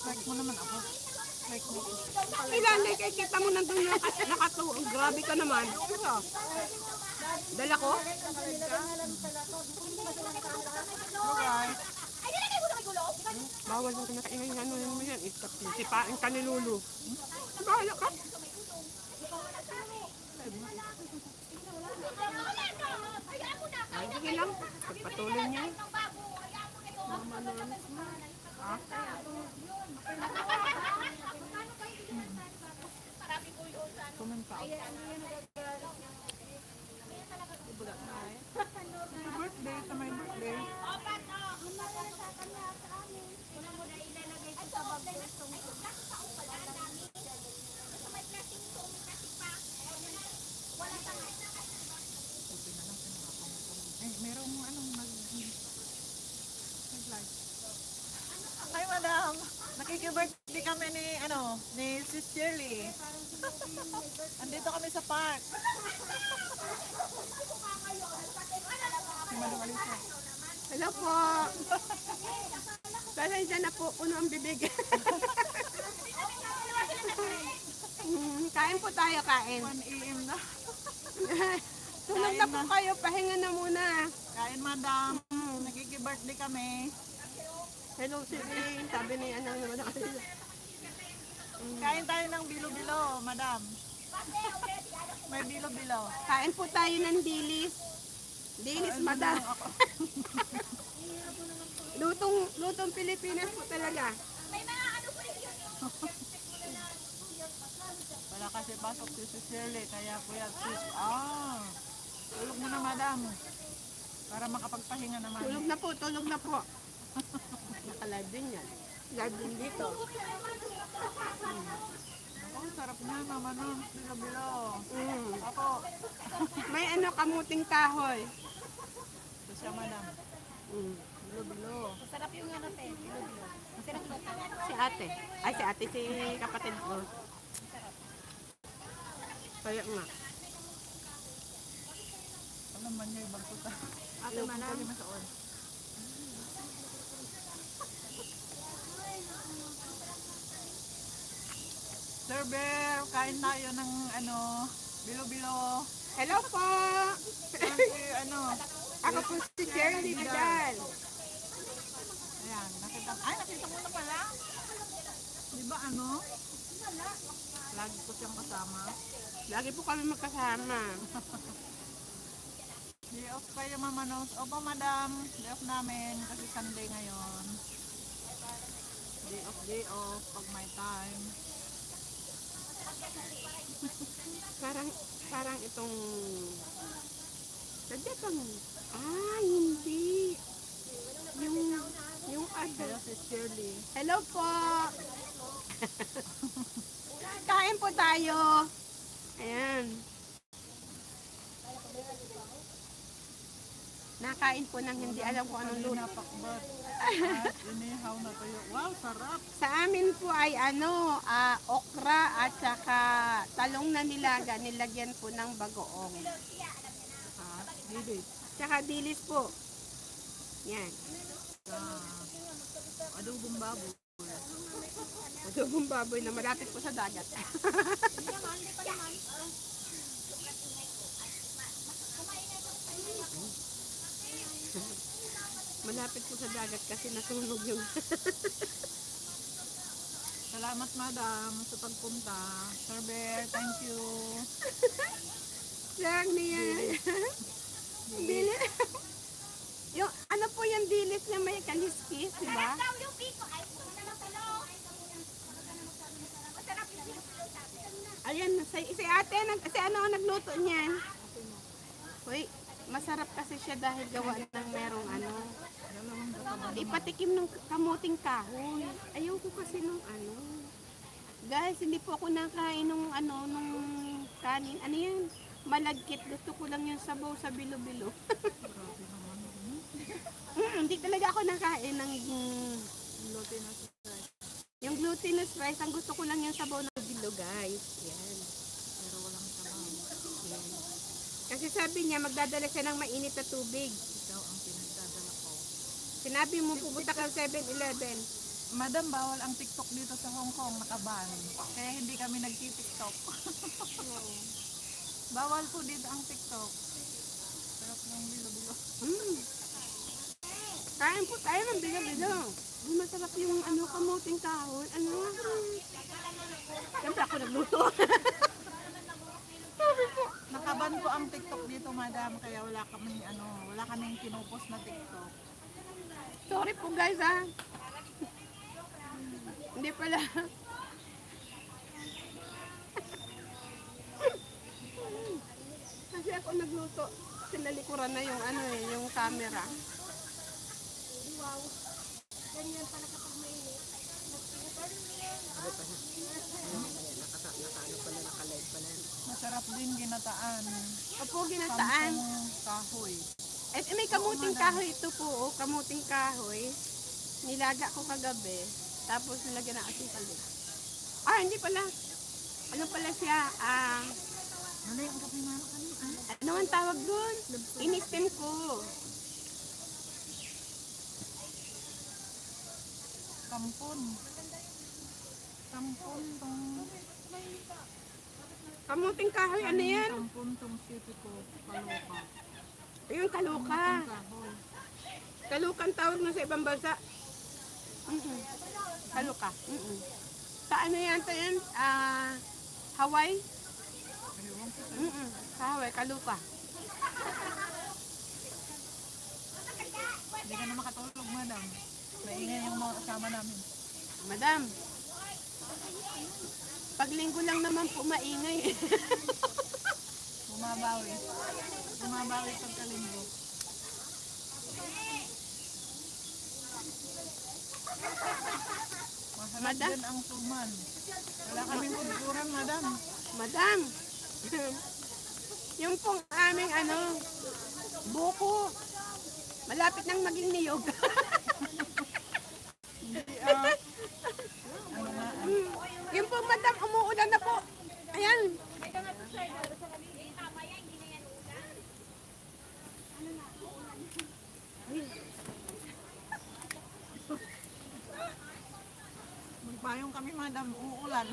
Like mo naman ako. Like mo. Ilan, like, kita mo nandun nakatuong. Grabe ka naman. Dala ko? Alright. Bawal mo kinakaingay ano mo yan. Sipain ka ni Lulu. Bahala ka. Ay, sige lang. Pagpatuloy niya. Comment out. Birthday sa my birthday. Ay, merong anong nag-live. Hi, madam. Nakiki-birthday kami ni Sis Shirley. Andito kami sa park. Si Madam Alisa. Hello po. Pasensya na po. Puno ang bibig. Kain po tayo, kain. 1 AM na. Tulog na po kayo. Pahinga na muna. Kain, madam. Nakiki-birthday kami. Hello, Siri. Sabi ni ano naman ako. Kain tayo ng bilo-bilo, madam. May bilo-bilo. Kain po tayo ng dilis. Dilis, madam. Lutong Pilipinas po talaga. Wala kasi pasok si Sis Shirley, kaya po yan, sis. Tulog mo na, madam. Para makapagpahinga naman. Tulog na po, tulog na po. Naka-live din yan. Live din dito. Ako, sarap niya, mama no. Bilo-bilo. Ako. May ano, kamuting kahoy. Ito siya, madam. Bilo-bilo. Masarap yung ano, te. Bilo-bilo. Masarap ba ito? Si ate. Ay, si ate, si kapatid ko. Kaya nga. Alam man niya ibang puta. Ate, manang. Sir Bear, kain tayo ng bilo-bilo. Hello po. Ako po si Shirley Vidal. Ayan, nakita mo na pala. Di ba lagi ko siyang kasama. Lagi po kami magkasama. Day off kayo, Mama Nose. Opo, madam. Day off namin kasi Sunday ngayon. Day off pag may time. Parang itong sadya kang hindi yung Kaya si Shirley. hello po. Kain po tayo. Ayan. Nakain po ng hindi alam kung anong luto. Napakbat. At inihaw na tayo. Wow, sarap. Sa amin po ay okra at saka talong na nilaga, nilagyan po ng bagoong. Didit. Tsaka dilis po. Yan. Adobong baboy. Adobong baboy na malapit po sa dagat. Malapit po sa dagat kasi nasunog yung Salamat, madam, sa pagpunta. Sir Bear, thank you. lang niya. Dilis. Yung ano po yung dilis na may kaliskis, di ba? Ayan, si ate, si ano ang nagluto niyan? Uy, masarap kasi siya dahil gawa ng merong ano. Ipatikim ng kamuting kahoy. Ayaw ko kasi nung ano. Guys, hindi po ako nakain nung nung kanin. Ano yan? Malagkit. Gusto ko lang yung sabaw sa bilo-bilo. Hindi talaga ako nakain ng Glutinous rice. yung glutinous rice. Ang gusto ko lang yung sabaw ng bilo, guys. Yan. Pero walang sabaw. Yan. Kasi sabi niya, magdadala siya ng mainit na tubig. Ikaw ang pinagdadala ko. Sinabi mo pupunta ka sa 7-Eleven. Madam, bawal ang TikTok dito sa Hong Kong, nakaban. Kaya hindi kami nagti-TikTok. Bawal po dito ang TikTok. Sarap ng bilo-bilo. Kain po tayo ng bilo-bilo. Masarap yung kamuting kahoy. Siyempre ako nagluto. Nakaban po ang TikTok dito, madam, kaya wala kaming kinupos na TikTok. Sorry po guys Hindi pala. Kasi ako nagluto. Sinalikuran na yung yung camera. Wow. Ganyan pala kapag mainit. Masarap din ginataan. Opo, ginataan. Kampong kahoy. May kamuting kahoy ito po. Kamuting kahoy. Nilaga ko kagabi. Tapos nilagyan ng asukal din. Hindi pala. Ano pala siya? Ano yung kape mama kami? Ano ang tawag doon? In-steam ko. Kampon. Kampon tong... Kamuting kahoy, ano yan? Kampon tong city ko. Kaloka. Ayun, kaluka. Kahoy. Kaluka ang tawag na sa ibang bansa. Kaluka. Sa ano yan? Sa yan? Hawaii? Ayun. Sa Hawaii, kaluka. Hindi ka na makatulog, madam. Maingay yung mga kasama namin. Madam, pag linggo lang naman po maingay. Bumabawi. Bumabawi pagkalinggo. Masarap Madam? din ang tuman. Wala kaming kulturan, madam. Madam, yung pong aming buko, malapit nang maging niyog. Yung pong madam, umuulan na po. Ayan. Magpayong kami, madam. Uulan.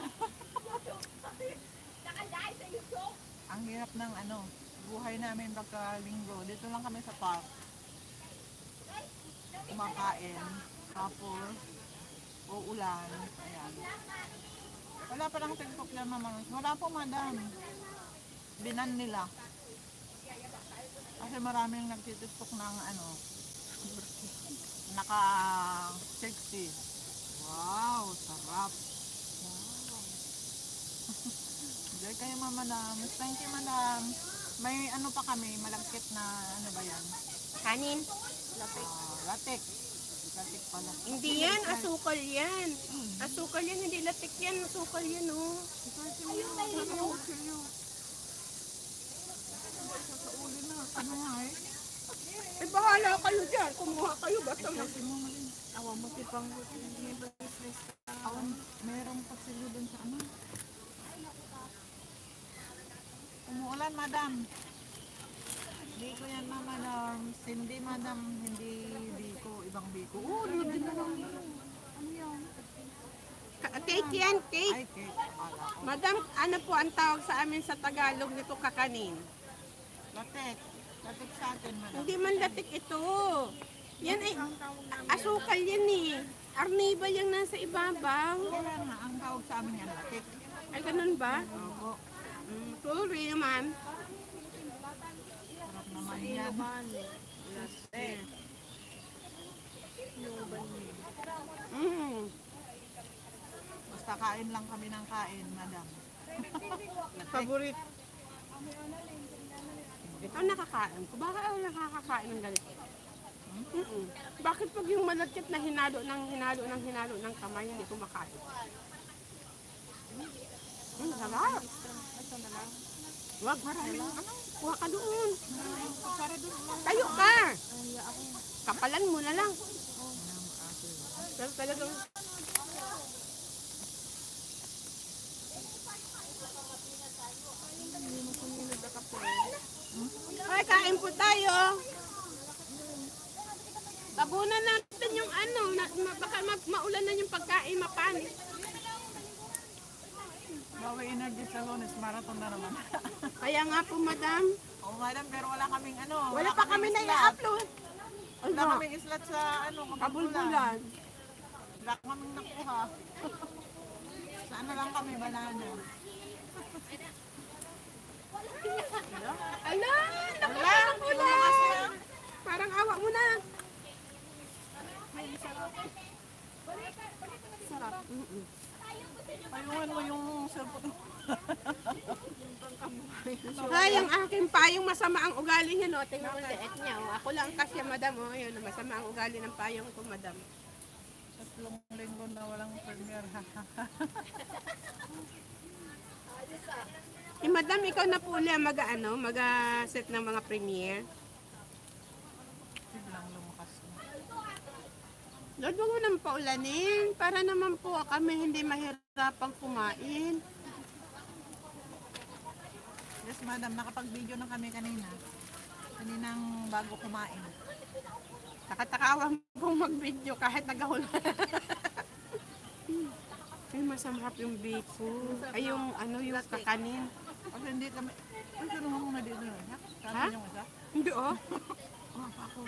Ang hirap ng buhay namin pagkalinggo. Dito lang kami sa park. Kumakain. Tapos, uulan. Ayan. Wala pa lang TikTok yan, mama. Wala po, madam. Binan nila. Kasi maraming nagtitiktok ng naka-sexy. Wow, sarap. Wow. Enjoy kayo, madam. Thank you, madam. May pa kami, malagkit na ba yan? Kanin. Latik. Latik pala. Hindi yan, asukal yan. Asukal yan, hindi latik yan. Asukal yan, oh. Sa uli na. Ano nga eh? Bahala kayo dyan. Kumuha kayo. Basta Kasi mo rin. awa mo tipang Awan, merong pasilo dun sa Umuulan, madam. Hindi ko yan, madam. Hindi, madam. Hindi biko. Ibang biko. Din na lang. Ano yan? Cake yan, cake. Ay, cake. Akala ko. Madam, ano po ang tawag sa amin sa Tagalog nito kakanin? Latek. Latek sa atin, madam. Hindi man latik ito. Yan ay asukal yan eh. Arniba yung nasa ibabaw. Kaya nga, ang tawag sa amin yan, latek. Ay, ganun ba? Opo. Sorry naman. Sarap naman yan. Latek. Basta kain lang kami ng kain, madam. Favorite. Ikaw nakakain ko. Baka ako nakakakain ng ganito. Bakit pag yung malagkit na hinalo ng kamay, hindi ko makain? Sarap. Wag, maraming kuha ka doon. Tayo ka. Kapalan mo na lang. Pero talagang ay, kain po tayo. Tabunan natin yung ano, baka maulan na yung pagkain, mapanis. Bawi Energy sa Lunes, marathon na naman. Kaya nga po, madam. Oh, madam, pero wala kaming ano. Wala pa kami na slot. i-upload. Wala kaming slot sa ano, Kabulbulan. Wala kaming nakuha. Sa ano lang kami, banana. Ala, naku, Wala, ang ulan. lumakas na. Parang awa mo na. Sarap. Payungan mo yung cellphone. Ay, ang aking payong masama ang ugali niya, no? Tingnan mo liit niya. Oh. Ako lang kasi, madam. Oh, yun, masama ang ugali ng payong ko, madam. 3 linggo na walang premiere. Eh, madam, ikaw na po ulit mag-set ng mga premiere. Biglang lumakas na. Lord, wag mo naman paulanin. Para naman po kami hindi mahirapang kumain. Yes, madam, nakapag-video na kami kanina. Kaninang bago kumain. Nakatakawang pong mag-video kahit nagahula. Ay, masarap yung biko. Ay, yung ano, yung kakanin. Kasi hindi kami... Ay, kinuha mo na dito yun. Sabi Ha? yung isa. Hindi, oh. Oh, ako.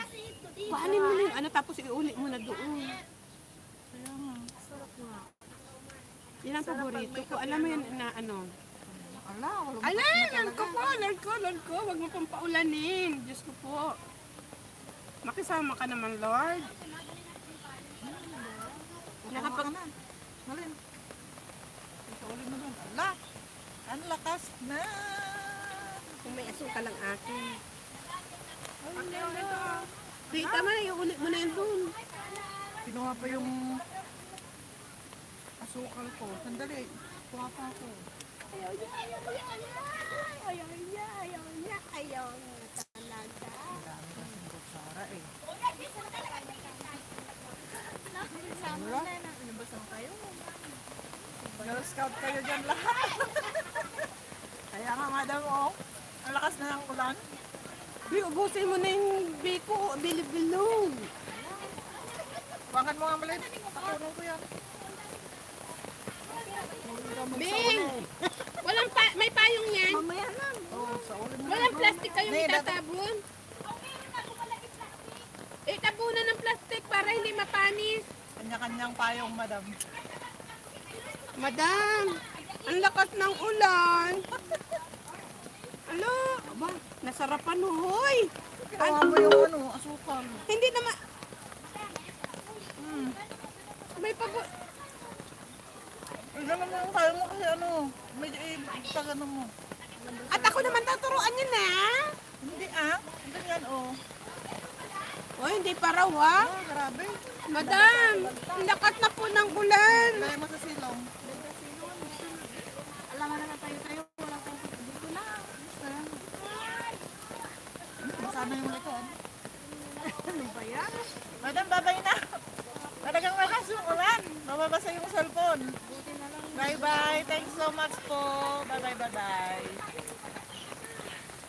Kuhanin mo na yung ano, tapos iulit mo na doon. Kaya nga. Sarap nga. Yan ang paborito ko. Alam mo yun na ano. Ala, walang Ala, Lord ko. Huwag mo pong paulanin. Diyos ko po. Makisama ka naman, Lord. Nakapag na. Malin. Isauli mo doon. Ala, ang lakas na. Kung may asukal lang akin. Di, tama na, iulit mo na yun doon. Kinuha pa yung asukal ko. Sandali. Kuha pa ako. Ayaw niya talaga. Ang dami kasing kutsara eh. Girl Scout kayo dyan lahat. Kaya nga madam, oh. Ang lakas na ng ulan. Di, ubusin mo na yung biko. Bilibilong. Bangan mo nga malit. Takunan ko yan. Bing! May payong yan. Mamaya na. Oo, sa ulit mo. Walang plastic kayong Hindi, itatabon. Tabunan ng plastic para hindi mapanis. Kanya-kanyang payong, madam. Madam, ang lakas ng ulan. Alo, aba, nasarapan hoy. Kawa mo yung ano, asukal. Hindi naman. May pabo. Ano naman yung payong mo kasi ano, medyo pag ano mo. At ako naman tuturuan niyo na. Hindi ah, ganyan oh. Oh, hindi pa raw ha. Ah, grabe. Madam, ang lakas na po ng ulan. Lagay mo sa silong. Alam mo naman tayo, wala tayong dito na. Masana yung likod. Ano ba yan? Madam, babay na. Talagang lakas yung ulan. Mababasa yung cellphone. Buti na lang. Bye-bye. Thanks so much po. Bye-bye, bye-bye.